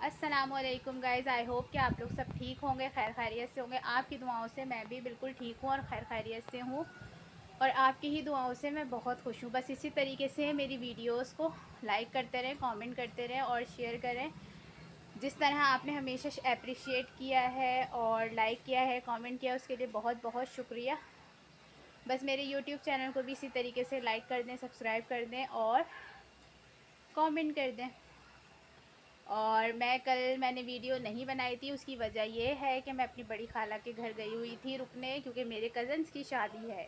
अस्सलामुअलैकुम guys, I hope कि आप लोग सब ठीक होंगे, खैर खैरियत से होंगे। आपकी दुआओं से मैं भी बिल्कुल ठीक हूँ और खैर खैरियत से हूँ और आपकी ही दुआओं से मैं बहुत खुश हूँ। बस इसी तरीके से मेरी वीडियोस को लाइक करते रहें, कमेंट करते रहें और शेयर करें। जिस तरह आपने हमेशा अप्रिशिएट किया है और लाइक किया है, कमेंट किया, उसके लिए बहुत बहुत शुक्रिया। बस मेरे यूट्यूब चैनल को भी इसी तरीके से लाइक कर दें, सब्सक्राइब कर दें और कमेंट कर दें। और मैंने वीडियो नहीं बनाई थी, उसकी वजह ये है कि मैं अपनी बड़ी खाला के घर गई हुई थी रुकने, क्योंकि मेरे कज़न्स की शादी है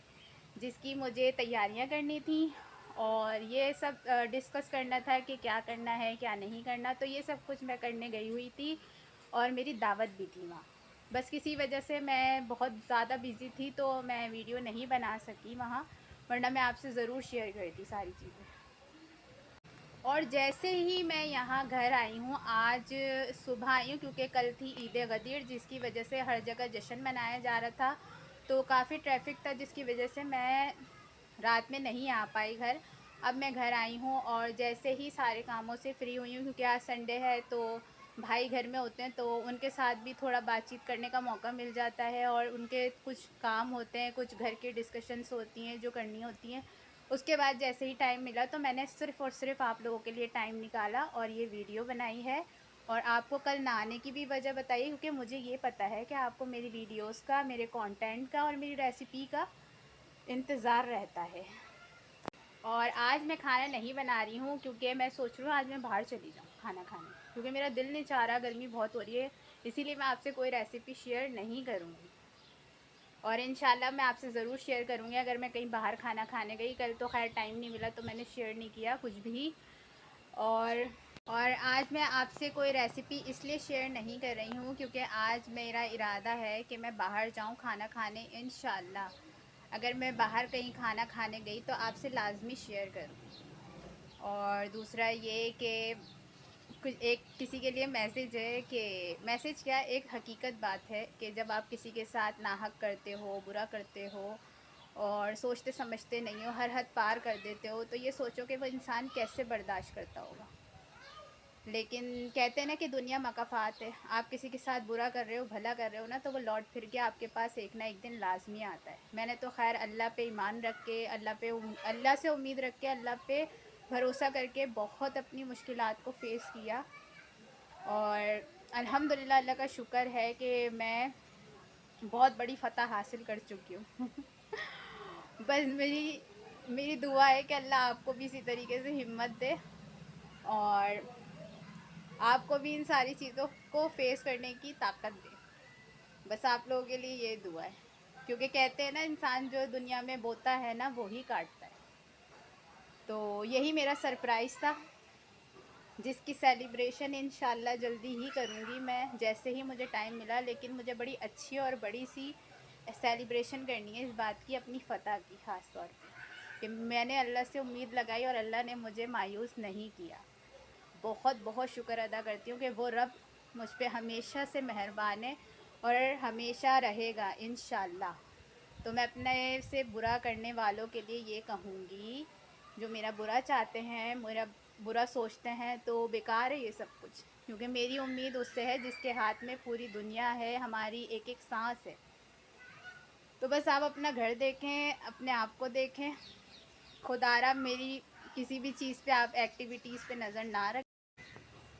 जिसकी मुझे तैयारियां करनी थी और ये सब डिस्कस करना था कि क्या करना है क्या नहीं करना। तो ये सब कुछ मैं करने गई हुई थी और मेरी दावत भी थी वहाँ। बस किसी वजह से मैं बहुत ज़्यादा बिज़ी थी तो मैं वीडियो नहीं बना सकी वहाँ, वरना मैं आपसे ज़रूर शेयर करती सारी चीज़ें। और जैसे ही मैं यहाँ घर आई हूँ, आज सुबह आई हूँ क्योंकि कल थी ईद गदीर, जिसकी वजह से हर जगह जश्न मनाया जा रहा था। तो काफ़ी ट्रैफिक था जिसकी वजह से मैं रात में नहीं आ पाई घर। अब मैं घर आई हूँ और जैसे ही सारे कामों से फ्री हुई हूँ, क्योंकि आज संडे है तो भाई घर में होते हैं तो उनके साथ भी थोड़ा बातचीत करने का मौका मिल जाता है और उनके कुछ काम होते हैं, कुछ घर की डिस्कशंस होती हैं जो करनी होती हैं। उसके बाद जैसे ही टाइम मिला तो मैंने सिर्फ़ और सिर्फ आप लोगों के लिए टाइम निकाला और ये वीडियो बनाई है। और आपको कल ना आने की भी वजह बताई, क्योंकि मुझे ये पता है कि आपको मेरी वीडियोस का, मेरे कंटेंट का और मेरी रेसिपी का इंतज़ार रहता है। और आज मैं खाना नहीं बना रही हूँ क्योंकि मैं सोच रही हूँ आज मैं बाहर चली जाऊँ खाना खाने, क्योंकि मेरा दिल नहीं चाह रहा, गर्मी बहुत हो रही है। इसीलिए मैं आपसे कोई रेसिपी शेयर नहीं करूँगी और इंशाल्लाह मैं आपसे ज़रूर शेयर करूँगी अगर मैं कहीं बाहर खाना खाने गई। कल तो खैर टाइम नहीं मिला तो मैंने शेयर नहीं किया कुछ भी। और और आज मैं आपसे कोई रेसिपी इसलिए शेयर नहीं कर रही हूँ क्योंकि आज मेरा इरादा है कि मैं बाहर जाऊँ खाना खाने इंशाल्लाह। अगर मैं बाहर कहीं खाना खाने गई तो आपसे लाजमी शेयर करूँ। और दूसरा ये कि कुछ एक किसी के लिए मैसेज है कि मैसेज क्या, एक हकीकत बात है कि जब आप किसी के साथ नाहक करते हो, बुरा करते हो और सोचते समझते नहीं हो, हर हद पार कर देते हो, तो ये सोचो कि वो इंसान कैसे बर्दाश्त करता होगा। लेकिन कहते हैं ना कि दुनिया मकाफ़ात है, आप किसी के साथ बुरा कर रहे हो, भला कर रहे हो ना, तो वो लौट फिर के आपके पास एक ना एक दिन लाजमी आता है। मैंने तो खैर अल्लाह पे ईमान रख के, अल्लाह से उम्मीद रख के, अल्लाह पे भरोसा करके बहुत अपनी मुश्किलात को फ़ेस किया और अल्हम्दुलिल्लाह अल्लाह का शुक्र है कि मैं बहुत बड़ी फ़तह हासिल कर चुकी हूँ। बस मेरी मेरी दुआ है कि अल्लाह आपको भी इसी तरीके से हिम्मत दे और आपको भी इन सारी चीज़ों को फेस करने की ताकत दे। बस आप लोगों के लिए ये दुआ है, क्योंकि कहते हैं ना इंसान जो दुनिया में बोता है ना वो ही काटता है। तो यही मेरा सरप्राइज़ था जिसकी सेलिब्रेशन इंशाल्लाह जल्दी ही करूँगी मैं, जैसे ही मुझे टाइम मिला। लेकिन मुझे बड़ी अच्छी और बड़ी सी सेलिब्रेशन करनी है इस बात की, अपनी फ़तह की ख़ास तौर पे, कि मैंने अल्लाह से उम्मीद लगाई और अल्लाह ने मुझे मायूस नहीं किया। बहुत बहुत शुक्र अदा करती हूँ कि वो रब मुझ पे हमेशा से मेहरबान है और हमेशा रहेगा इंशाल्लाह। तो मैं अपने से बुरा करने वालों के लिए ये कहूँगी, जो मेरा बुरा चाहते हैं, मेरा बुरा सोचते हैं, तो बेकार है ये सब कुछ, क्योंकि मेरी उम्मीद उससे है जिसके हाथ में पूरी दुनिया है, हमारी एक एक सांस है। तो बस आप अपना घर देखें, अपने आप को देखें, खुदारा मेरी किसी भी चीज़ पे आप एक्टिविटीज़ पे नज़र ना रखें।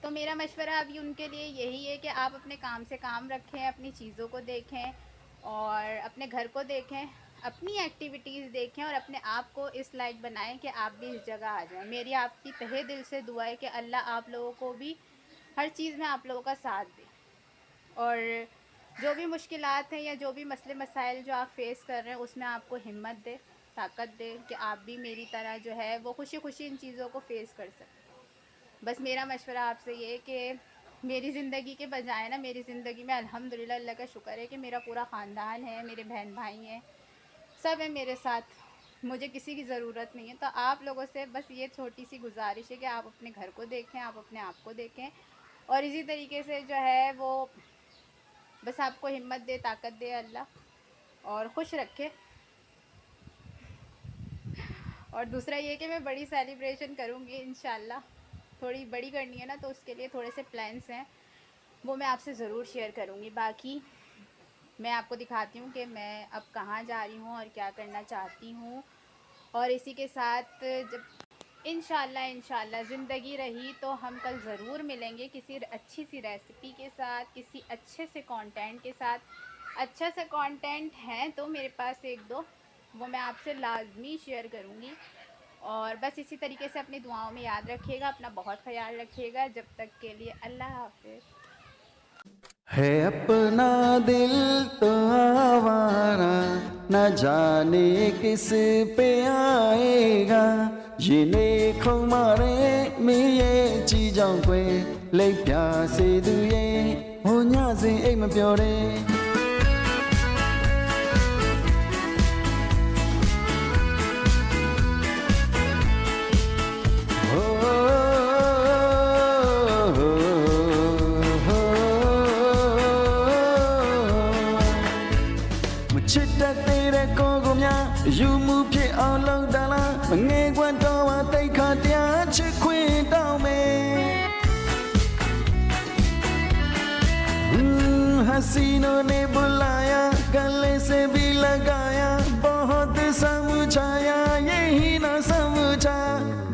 तो मेरा मशवरा अभी उनके लिए यही है कि आप अपने काम से काम रखें, अपनी चीज़ों को देखें और अपने घर को देखें, अपनी एक्टिविटीज़ देखें और अपने आप को इस लायक बनाएं कि आप भी इस जगह आ जाएं। मेरी आपकी तहे दिल से दुआ है कि अल्लाह आप लोगों को भी हर चीज़ में आप लोगों का साथ दे और जो भी मुश्किलात हैं या जो भी मसले मसाइल जो आप फेस कर रहे हैं उसमें आपको हिम्मत दे, ताकत दे कि आप भी मेरी तरह जो है वो खुशी खुशी इन चीज़ों को फेस कर सकें। बस मेरा मशवरा आपसे ये है कि मेरी ज़िंदगी के बजाय ना, मेरी ज़िंदगी में अल्हम्दुलिल्लाह अल्लाह का शुक्र है कि मेरा पूरा ख़ानदान है, मेरे बहन भाई हैं, सब है मेरे साथ, मुझे किसी की ज़रूरत नहीं है। तो आप लोगों से बस ये छोटी सी गुजारिश है कि आप अपने घर को देखें, आप अपने आप को देखें और इसी तरीके से जो है वो बस आपको हिम्मत दे, ताकत दे अल्लाह और खुश रखे। और दूसरा ये कि मैं बड़ी सेलिब्रेशन करूँगी इंशाल्लाह, थोड़ी बड़ी करनी है ना, तो उसके लिए थोड़े से प्लान्स हैं। वो मैं आपसे ज़रूर शेयर करूँगी। बाकी मैं आपको दिखाती हूँ कि मैं अब कहाँ जा रही हूँ और क्या करना चाहती हूँ। और इसी के साथ जब इंशाल्लाह ज़िंदगी रही तो हम कल ज़रूर मिलेंगे किसी अच्छी सी रेसिपी के साथ, किसी अच्छे से कंटेंट के साथ। अच्छा सा कंटेंट है तो मेरे पास एक दो, वो मैं आपसे लाजमी शेयर करूँगी। और बस इसी तरीके से अपनी दुआओं में याद रखिएगा, अपना बहुत ख्याल रखिएगा। जब तक के लिए अल्लाह हाफ़िज़। है अपना दिल तो आवारा, न जाने किस पे आएगा. ये मारे मिये चीजों पे ले प्यासे दुए हो न्यासे एक में puree. Chit đã tê đã cô gồm nhà dù mù phía ao lâu đà la mà nghe quan to mà tay khả tia chứ khuê đau mê हसीनों ने बुलाया गले से भी लगाया बहुत समझाया यही ना समझा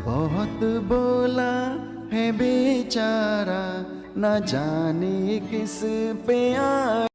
बहुत बोला है बेचारा ना जाने किस पे आ